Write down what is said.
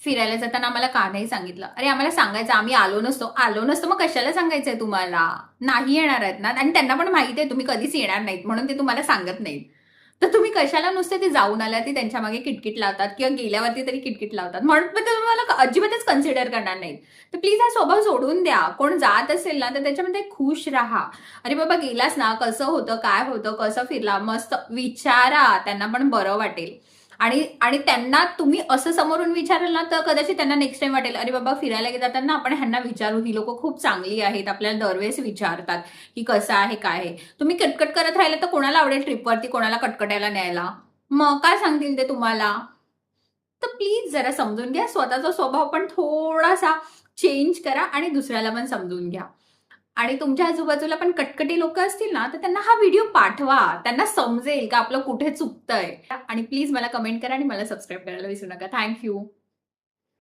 फिरायला जाताना आम्हाला का नाही सांगितलं? अरे आम्हाला सांगायचं, आम्ही आलो नसतो मग कशाला सांगायचंय तुम्हाला? नाही येणार आहेत ना, आणि त्यांना पण माहिती आहे तुम्ही कधीच येणार नाहीत म्हणून ते तुम्हाला सांगत नाहीत. तर तुम्ही कशाला नुसते ते जाऊन आल्या ती त्यांच्या मागे किटकिट लावतात किंवा गेल्यावरती तरी किटकिट लावतात, म्हणून मग ते तुम्हाला अजिबातच कन्सिडर करणार नाहीत. तर प्लीज हा स्वभाव सोडून द्या. कोण जात असेल ना तर त्याच्यामध्ये खुश राहा. अरे बाबा गेलास ना, कसं होतं, काय होतं, कसं फिरला, मस्त विचारा, त्यांना पण बरं वाटेल. आणि आणि त्यांना तुम्ही असं समोरून विचाराल ना तर कदाचित त्यांना नेक्स्ट टाइम वाटेल, अरे बाबा फिरायला जाताना आपण ह्यांना विचारू, ही लोक खूप चांगली आहेत, आपल्याला दरवेळेस विचारतात की कसं आहे काय आहे. तुम्ही कटकट करत राहिले तर कोणाला आवडेल ट्रिपवरती कोणाला कटकटायला न्यायला? मग काय सांगतील ते तुम्हाला? तर प्लीज जरा समजून घ्या, स्वतःचा स्वभाव पण थोडासा चेंज करा आणि दुसऱ्याला पण समजून घ्या. आणि तुमच्या आजूबाजूला पण कटकटी लोक असतील ना तर त्यांना हा व्हिडिओ पाठवा, त्यांना समजेल का आपलं कुठे चुकतंय. आणि प्लीज मला कमेंट करा आणि मला सबस्क्राईब करायला विसरू नका. थँक्यू.